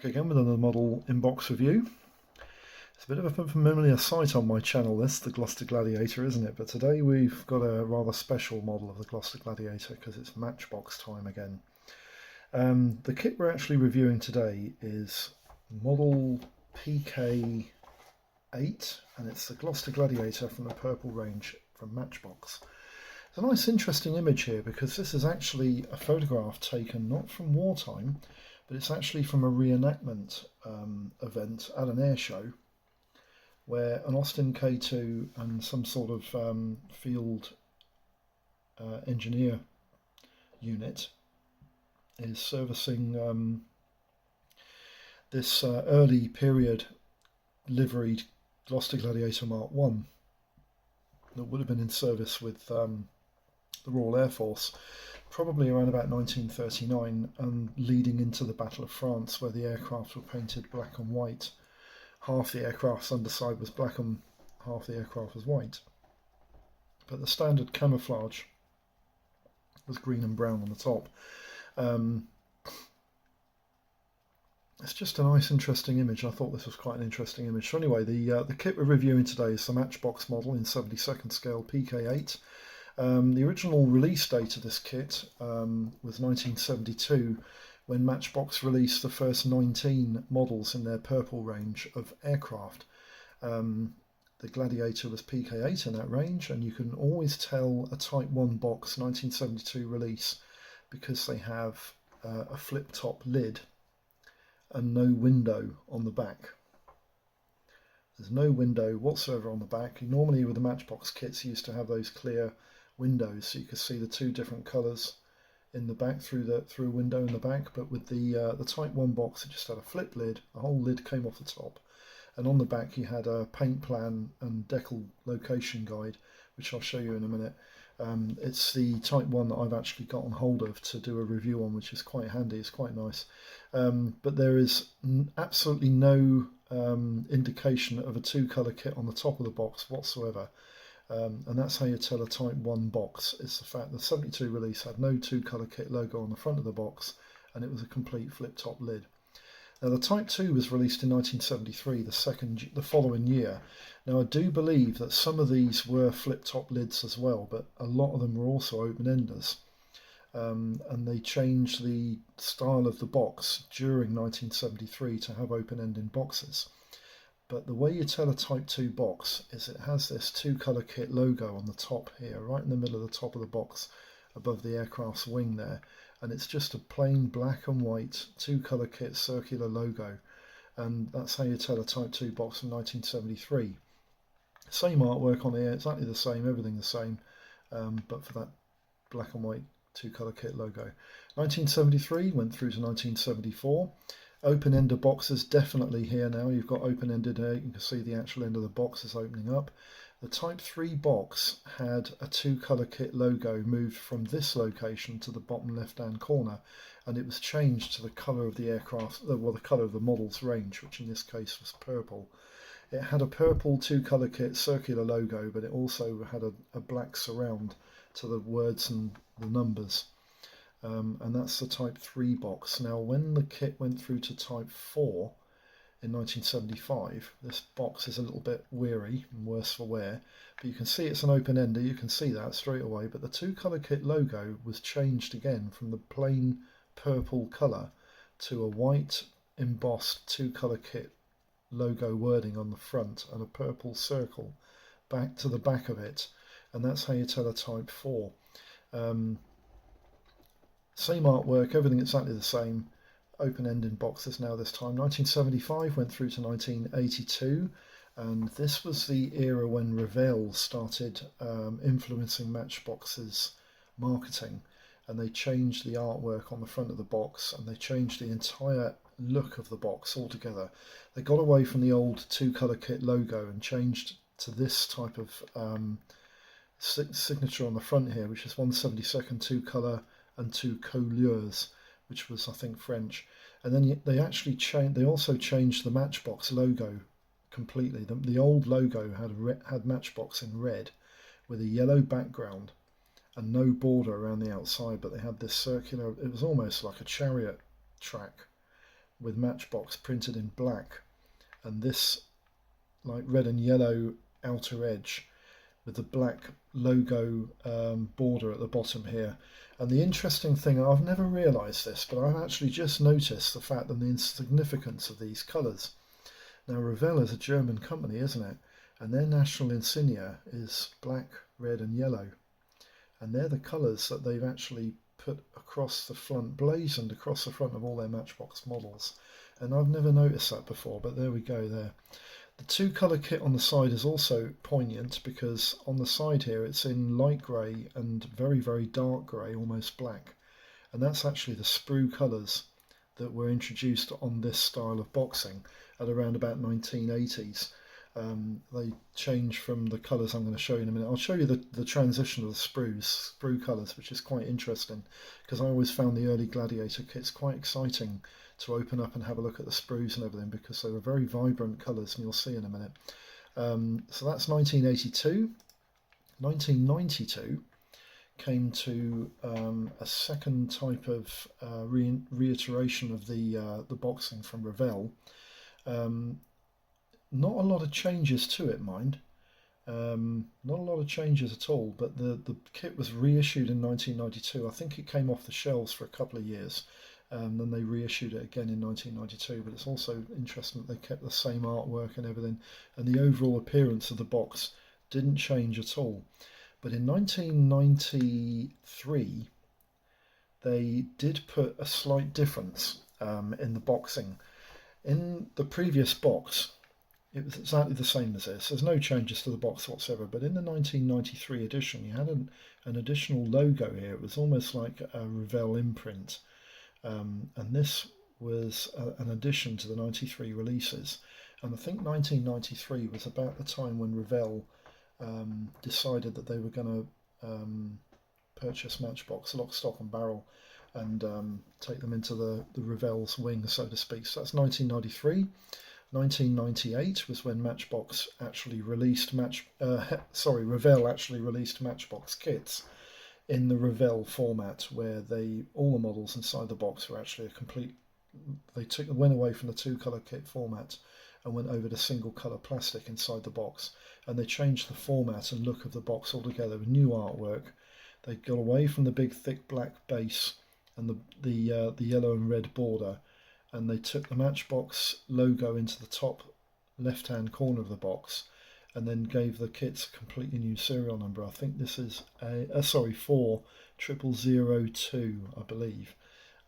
Again with another model in-box review. It's a bit of a familiar sight on my channel, this, the Gloster Gladiator, isn't it? But today we've got a rather special model of the Gloster Gladiator because it's Matchbox time again. The kit we're actually reviewing today is model PK8, and it's the Gloster Gladiator from the purple range from Matchbox. It's a nice interesting image here because this is actually a photograph taken not from wartime, but it's actually from a reenactment event at an air show where an Austin K2 and some sort of field engineer unit is servicing this early period liveried Gloster Gladiator Mark I that would have been in service with the Royal Air Force probably around about 1939 and leading into the Battle of France, where the aircraft were painted black and white. Half the aircraft's underside was black and half the aircraft was white. But the standard camouflage was green and brown on the top. It's just a nice, interesting image. I thought this was quite an interesting image. So anyway, the kit we're reviewing today is the Matchbox model in 72nd scale PK8. The original release date of this kit was 1972, when Matchbox released the first 19 models in their purple range of aircraft. The Gladiator was PK8 in that range, and you can always tell a Type 1 box 1972 release because they have a flip top lid and no window on the back. There's no window whatsoever on the back. Normally with the Matchbox kits you used to have those clear windows so you could see the two different colours in the back through a window in the back, but with the Type 1 box it just had a flip lid. The whole lid came off the top, and on the back you had a paint plan and decal location guide, which I'll show you in a minute. It's the Type 1 that I've actually got on hold of to do a review on, which is quite handy. It's quite nice, but there is absolutely no indication of a two-colour kit on the top of the box whatsoever. And that's how you tell a Type 1 box. It's the fact the 72 release had no two-colour kit logo on the front of the box, and it was a complete flip-top lid. Now the Type 2 was released in 1973, the following year. Now I do believe that some of these were flip-top lids as well, but a lot of them were also open-enders. And they changed the style of the box during 1973 to have open-ended boxes. But the way you tell a Type 2 box is it has this two-colour kit logo on the top here, right in the middle of the top of the box, above the aircraft's wing there. And it's just a plain black and white two-colour kit circular logo. And that's how you tell a Type 2 box from 1973. Same artwork on here, exactly the same, everything the same, but for that black and white two-colour kit logo. 1973 went through to 1974. Open-ended boxes definitely here now. You've got open-ended here. You can see the actual end of the box is opening up. The Type 3 box had a two-colour kit logo moved from this location to the bottom left-hand corner, and it was changed to the colour of the aircraft, well, the colour of the model's range, which in this case was purple. It had a purple two-colour kit circular logo, but it also had a black surround to the words and the numbers. And that's the Type 3 box. Now when the kit went through to Type 4 in 1975, this box is a little bit weary and worse for wear, but you can see it's an open-ender, you can see that straight away, but the two-colour kit logo was changed again from the plain purple colour to a white embossed two-colour kit logo wording on the front and a purple circle back to the back of it, and that's how you tell a Type 4. Same artwork, everything exactly the same, open-ended boxes now this time. 1975 went through to 1982, and this was the era when Revell started influencing Matchbox's marketing, and they changed the artwork on the front of the box, and they changed the entire look of the box altogether. They got away from the old two-colour kit logo and changed to this type of signature on the front here, which is 1/72 two-colour and two couleurs, which was, I think, French. And then they also changed the Matchbox logo completely. The old logo had Matchbox in red with a yellow background and no border around the outside, but they had this circular, it was almost like a chariot track with Matchbox printed in black, and this like red and yellow outer edge with the black logo border at the bottom here. And the interesting thing, I've never realised this, but I've actually just noticed the fact and the insignificance of these colours. Now Revell is a German company, isn't it? And their national insignia is black, red and yellow. And they're the colours that they've actually put across the front, blazoned across the front of all their Matchbox models. And I've never noticed that before, but there we go there. The two-colour kit on the side is also poignant because on the side here it's in light grey and very, very dark grey, almost black. And that's actually the sprue colours that were introduced on this style of boxing at around about 1980s. They changed from the colours I'm going to show you in a minute. I'll show you the transition of the sprue colours, which is quite interesting because I always found the early Gladiator kits quite exciting to open up and have a look at the sprues and everything because they were very vibrant colours, and you'll see in a minute. So that's 1982. 1992 came to a second type of reiteration of the boxing from Revell. Not a lot of changes to it, mind. Not a lot of changes at all, but the kit was reissued in 1992. I think it came off the shelves for a couple of years. Then they reissued it again in 1992, but it's also interesting that they kept the same artwork and everything, and the overall appearance of the box didn't change at all. But in 1993, they did put a slight difference in the boxing. In the previous box, it was exactly the same as this. There's no changes to the box whatsoever, but in the 1993 edition, you had an additional logo here. It was almost like a Revell imprint. And this was an addition to the 93 releases, and I think 1993 was about the time when Revell decided that they were going to purchase Matchbox lock, stock and barrel and take them into the Revell's wing, so to speak. So that's 1993. 1998 was when Matchbox actually released Revell actually released Matchbox kits in the Revell format, where all the models inside the box were actually they went away from the two-colour kit format and went over to single-colour plastic inside the box, and they changed the format and look of the box altogether with new artwork. They got away from the big thick black base and the yellow and red border, and they took the Matchbox logo into the top left-hand corner of the box, and then gave the kits a completely new serial number. I think this is 40002, I believe.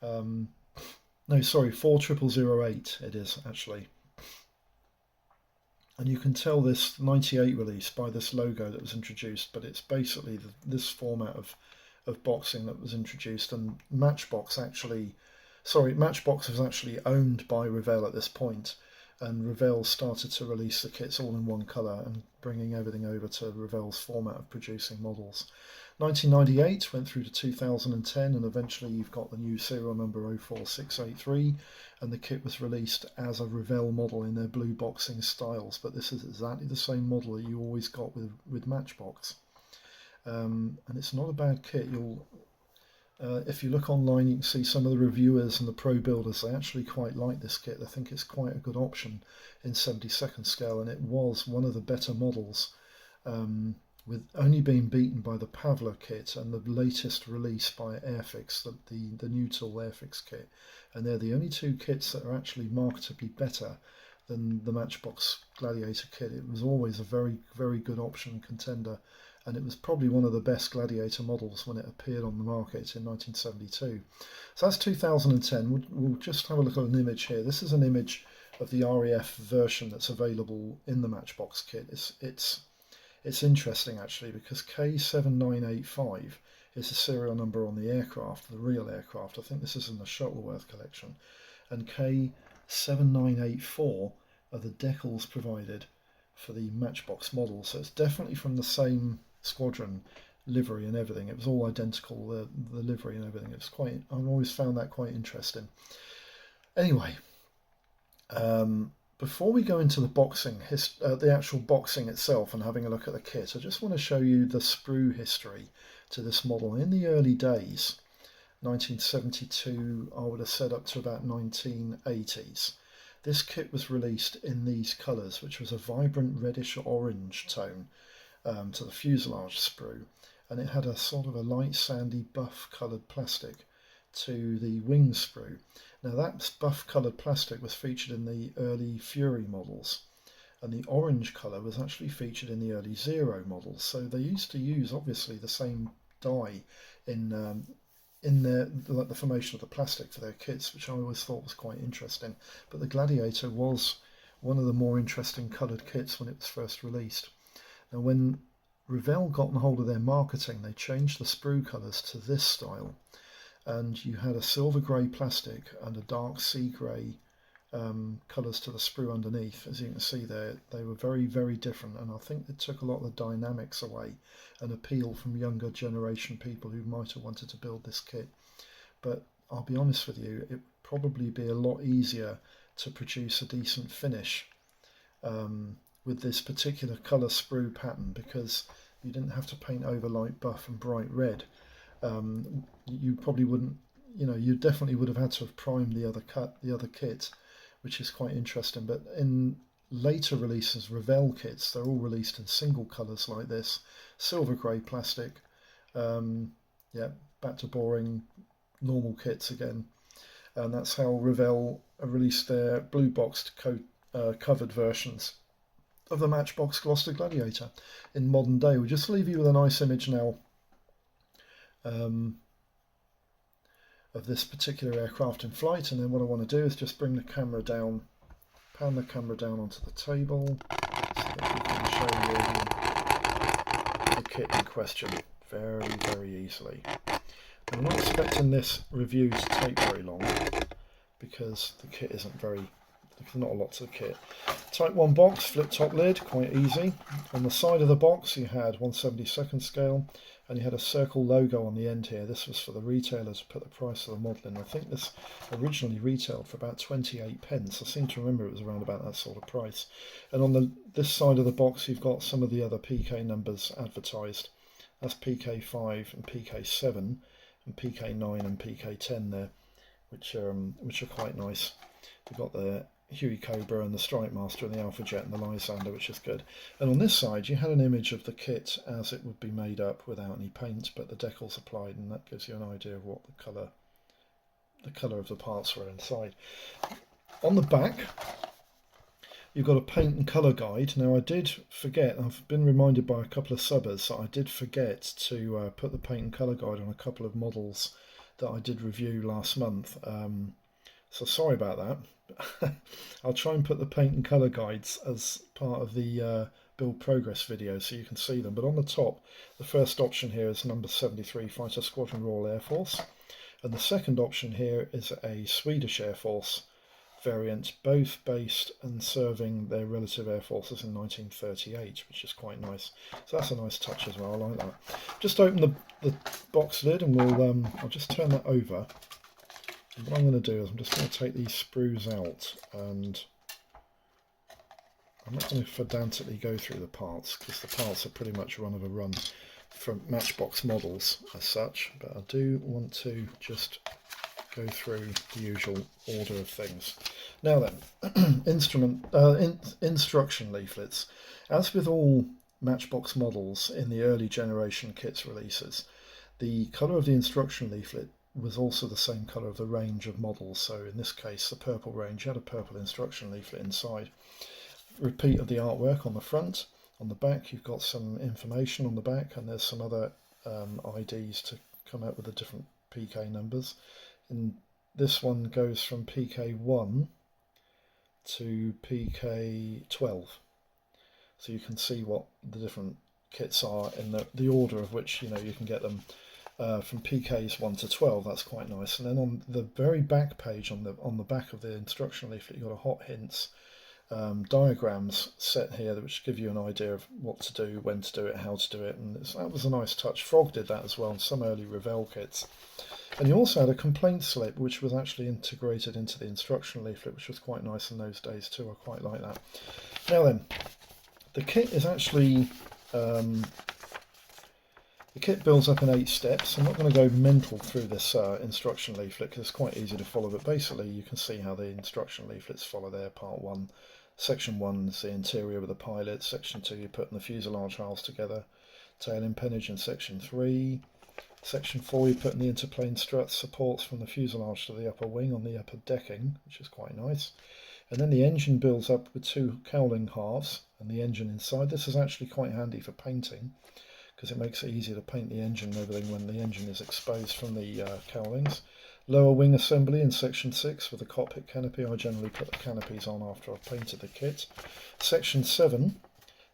No, sorry, 40008 it is actually. And you can tell this 98 release by this logo that was introduced, but it's basically this format of boxing that was introduced. And Matchbox was actually owned by Revell at this point, and Revell started to release the kits all in one colour and bringing everything over to Revell's format of producing models. 1998 went through to 2010, and eventually you've got the new serial number 04683, and the kit was released as a Revell model in their blue boxing styles, but this is exactly the same model that you always got with Matchbox. And it's not a bad kit. If you look online, you can see some of the reviewers and the pro builders, they actually quite like this kit. They think it's quite a good option in 72nd scale, and it was one of the better models, with only being beaten by the Pavla kit and the latest release by Airfix, the new tool Airfix kit. And they're the only two kits that are actually marketably better than the Matchbox Gladiator kit. It was always a very, very good option contender, and it was probably one of the best Gladiator models when it appeared on the market in 1972. So that's 2010. We'll just have a look at an image here. This is an image of the RAF version that's available in the Matchbox kit. It's interesting actually, because K7985 is the serial number on the aircraft, the real aircraft. I think this is in the Shuttleworth collection. And K7984 are the decals provided for the Matchbox model. So it's definitely from the same squadron livery and everything. It was all identical, the livery and everything. I've always found that quite interesting. Anyway, before we go into the boxing, the actual boxing itself and having a look at the kit, I just want to show you the sprue history to this model. In the early days, 1972, I would have said up to about 1980s. This kit was released in these colours, which was a vibrant reddish orange tone to the fuselage sprue, and it had a sort of a light sandy buff coloured plastic to the wing sprue. Now that buff coloured plastic was featured in the early Fury models, and the orange colour was actually featured in the early Zero models. So they used to use obviously the same dye in the formation of the plastic for their kits, which I always thought was quite interesting. But the Gladiator was one of the more interesting coloured kits when it was first released. Now when Revell got hold of their marketing, they changed the sprue colours to this style, and you had a silver grey plastic and a dark sea grey colours to the sprue underneath. As you can see there, they were very, very different, and I think it took a lot of the dynamics away and appeal from younger generation people who might have wanted to build this kit. But I'll be honest with you, it would probably be a lot easier to produce a decent finish with this particular colour sprue pattern, because you didn't have to paint over light buff and bright red. You probably wouldn't, you definitely would have had to have primed the other kit, which is quite interesting. But in later releases, Revell kits, they're all released in single colours like this, silver grey plastic. Yeah, back to boring normal kits again, and that's how Revell released their blue boxed covered versions of the Matchbox Gloster Gladiator in modern day. We'll just leave you with a nice image now of this particular aircraft in flight, and then what I want to do is just bring the camera down, pan the camera down onto the table, so that we can show you the kit in question very, very easily. I'm not expecting this review to take very long, because the kit isn't very, there's not a lot to the kit. Type 1 box, flip top lid, quite easy. On the side of the box you had 1/72 scale, and you had a circle logo on the end here. This was for the retailer to put the price of the model in. I think this originally retailed for about 28 pence. I seem to remember it was around about that sort of price. And on this side of the box you've got some of the other PK numbers advertised. That's PK5 and PK7 and PK9 and PK10 there, which are quite nice. We've got the Huey Cobra and the Strike Master and the Alpha Jet and the Lysander, which is good. And on this side you had an image of the kit as it would be made up without any paint, but the decals applied, and that gives you an idea of what the colour of the parts were inside. On the back you've got a paint and colour guide. Now I did forget, I've been reminded by a couple of subbers that I did forget to put the paint and colour guide on a couple of models that I did review last month. So sorry about that. I'll try and put the paint and colour guides as part of the build progress video so you can see them. But on the top, the first option here is number 73 Fighter Squadron Royal Air Force, and the second option here is a Swedish Air Force variant, both based and serving their relative air forces in 1938, which is quite nice. So that's a nice touch as well. I like that. Just open the box lid, and I'll just turn that over. And what I'm going to do is I'm just going to take these sprues out, and I'm not going to pedantically go through the parts, because the parts are pretty much run of a run from Matchbox models as such, but I do want to just go through the usual order of things. Now then, instruction leaflets. As with all Matchbox models in the early generation kits releases, the colour of the instruction leaflet was also the same colour of the range of models. So in this case, the purple range had a purple instruction leaflet inside. Repeat of the artwork on the front. On the back you've got some information on the back, and there's some other IDs to come out with the different PK numbers. And this one goes from PK1 to PK12. So you can see what the different kits are in the order of which you can get them. From PKs 1 to 12, that's quite nice. And then on the very back page, on the back of the instruction leaflet, you've got a hot hints diagrams set here which give you an idea of what to do, when to do it, how to do it, and that was a nice touch. Frog did that as well in some early Revell kits. And you also had a complaint slip which was actually integrated into the instruction leaflet, which was quite nice in those days too. I quite like that. Now then, the kit is actually The kit builds up in 8 steps. I'm not going to go mental through this instruction leaflet because it's quite easy to follow, but basically you can see how the instruction leaflets follow there. Part 1, Section 1 is the interior with the pilot, Section 2 you're putting the fuselage halves together, tail empennage in Section 3, Section 4 you're putting the interplane struts, supports from the fuselage to the upper wing on the upper decking, which is quite nice. And then the engine builds up with 2 cowling halves and the engine inside. This is actually quite handy for painting, because it makes it easier to paint the engine and everything when the engine is exposed from the cowlings. Lower wing assembly in Section 6 with the cockpit canopy. I generally put the canopies on after I've painted the kit. Section 7,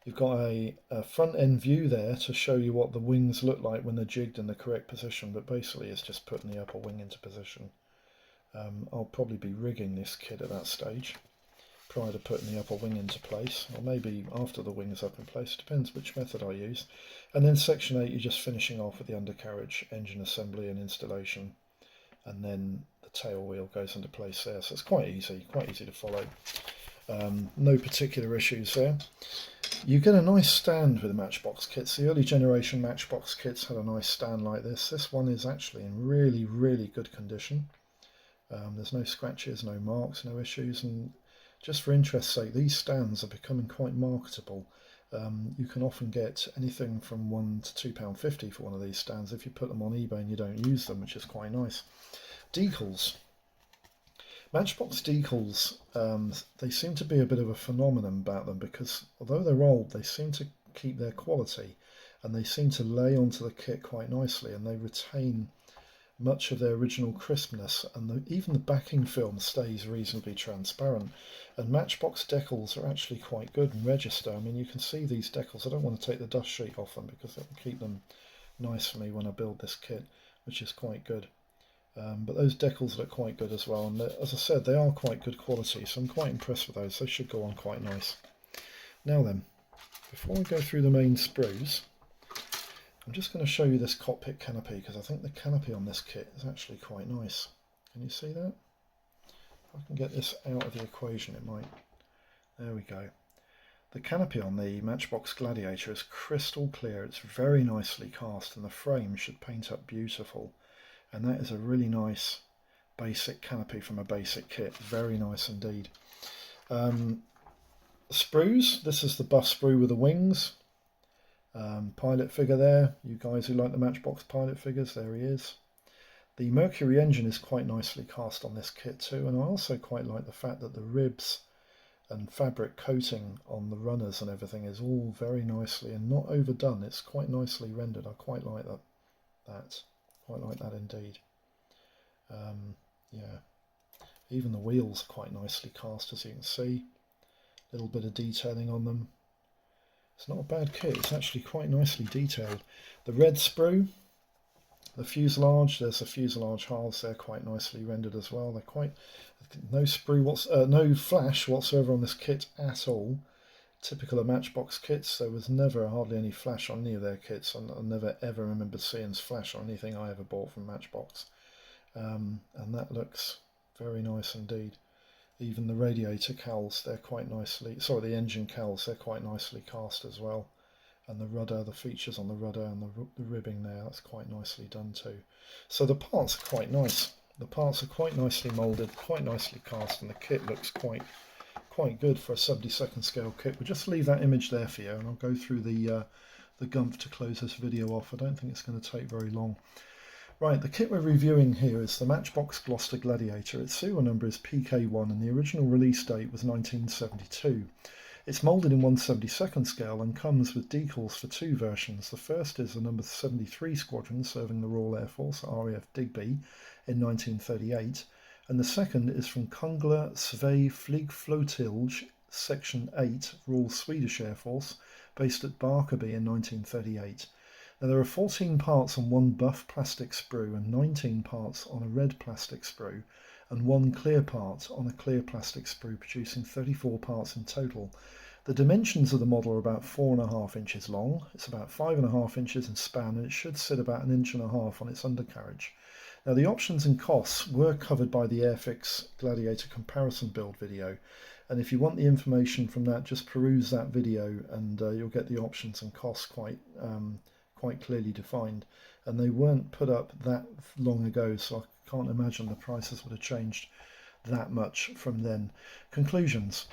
you've got a front end view there to show you what the wings look like when they're jigged in the correct position, but basically it's just putting the upper wing into position. I'll probably be rigging this kit at that stage prior to putting the upper wing into place, or maybe after the wing is up in place, depends which method I use. And then Section 8 you're just finishing off with the undercarriage, engine assembly and installation, and then the tail wheel goes into place there, so it's quite easy to follow. No particular issues there. You get a nice stand with the Matchbox kits. The early generation Matchbox kits had a nice stand like this. This one is actually in really good condition. There's no scratches, no marks, no issues, and just for interest's sake, these stands are becoming quite marketable. You can often get anything from £1 to £2.50 for one of these stands if you put them on eBay and you don't use them, which is quite nice. Decals. Matchbox decals, they seem to be a bit of a phenomenon about them, because although they're old, they seem to keep their quality and they seem to lay onto the kit quite nicely, and they retain much of their original crispness, and even the backing film stays reasonably transparent. And Matchbox decals are actually quite good and register. I mean, you can see these decals. I don't want to take the dust sheet off them because it will keep them nice for me when I build this kit, which is quite good. But those decals look quite good as well, and as I said, they are quite good quality, so I'm quite impressed with those. They should go on quite nice. Now then, before we go through the main sprues, I'm just going to show you this cockpit canopy, because I think the canopy on this kit is actually quite nice. Can you see that? If I can get this out of the equation, it might. There we go. The canopy on the Matchbox Gladiator is crystal clear. It's very nicely cast, and the frame should paint up beautiful. And that is a really nice basic canopy from a basic kit. Very nice indeed. Sprues. This is the buff sprue with the wings. Pilot figure there. You guys who like the Matchbox pilot figures, there he is. The Mercury engine is quite nicely cast on this kit too, and I also quite like the fact that the ribs and fabric coating on the runners and everything is all very nicely and not overdone. It's quite nicely rendered. I quite like that. Quite like that indeed. Yeah, even the wheels are quite nicely cast, as you can see. A little bit of detailing on them. It's not a bad kit. It's actually quite nicely detailed. The red sprue, the fuselage. There's the fuselage halves. They're quite nicely rendered as well. They're quite no no flash whatsoever on this kit at all. Typical of Matchbox kits, there was never hardly any flash on any of their kits, and I never ever remember seeing flash on anything I ever bought from Matchbox. And that looks very nice indeed. Even the radiator cowls, they're quite nicely, the engine cowls, they're quite nicely cast as well. And the rudder, the features on the rudder and the ribbing there, that's quite nicely done too. So the parts are quite nice. The parts are quite nicely moulded, quite nicely cast, and the kit looks quite good for a 72nd scale kit. We'll just leave that image there for you, and I'll go through the gumph to close this video off. I don't think it's going to take very long. Right, the kit we're reviewing here is the Matchbox Gloster Gladiator. Its serial number is PK1 and the original release date was 1972. It's moulded in 1/72nd scale and comes with decals for 2 versions. The first is the number 73 Squadron serving the Royal Air Force at RAF Digby in 1938. And the second is from Kungla Sve Flygflottilj, Section 8, Royal Swedish Air Force, based at Barkarby in 1938. Now there are 14 parts on one buff plastic sprue and 19 parts on a red plastic sprue, and 1 clear part on a clear plastic sprue, producing 34 parts in total. The dimensions of the model are about 4.5 inches long, it's about 5.5 inches in span, and it should sit about 1.5 inches on its undercarriage. Now the options and costs were covered by the Airfix Gladiator comparison build video, and if you want the information from that, just peruse that video and you'll get the options and costs quite quite clearly defined, and they weren't put up that long ago, so I can't imagine the prices would have changed that much from then. Conclusions.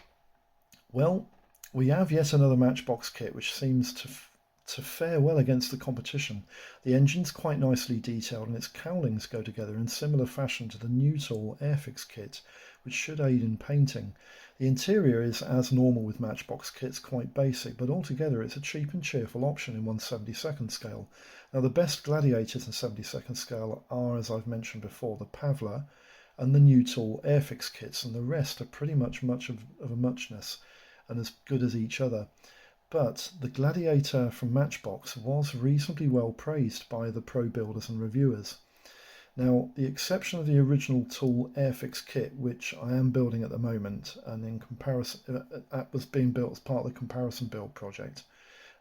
Well, we have yet another Matchbox kit which seems to fare well against the competition. The engine's quite nicely detailed and its cowlings go together in similar fashion to the new tool Airfix kit, which should aid in painting. The interior is, as normal with Matchbox kits, quite basic, but altogether it's a cheap and cheerful option in 1/72nd scale. Now the best Gladiators in 72nd scale are, as I've mentioned before, the Pavla and the new tool Airfix kits, and the rest are pretty much of a muchness and as good as each other. But the Gladiator from Matchbox was reasonably well praised by the pro builders and reviewers. Now, the exception of the original tool Airfix kit, which I am building at the moment, and in comparison, that was being built as part of the comparison build project.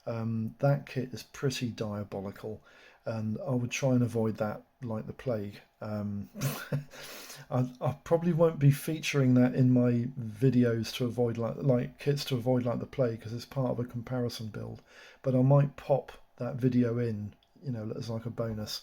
That kit is pretty diabolical, and I would try and avoid that like the plague. I probably won't be featuring that in my videos to avoid like kits to avoid like the plague, because it's part of a comparison build, but I might pop that video in, as like a bonus.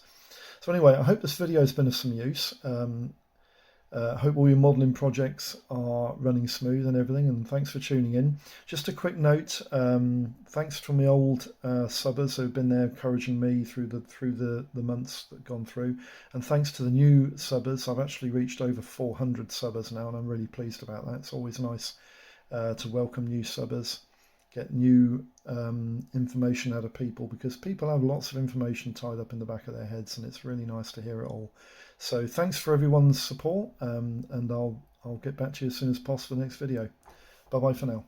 So anyway, I hope this video has been of some use. Hope all your modelling projects are running smooth and everything, and thanks for tuning in. Just a quick note, thanks from the old subbers who've been there encouraging me through the months that have gone through, and thanks to the new subbers. I've actually reached over 400 subbers now, and I'm really pleased about that. It's always nice to welcome new subbers, get new information out of people, because people have lots of information tied up in the back of their heads, and it's really nice to hear it all. So thanks for everyone's support, and I'll get back to you as soon as possible in the next video. Bye bye for now.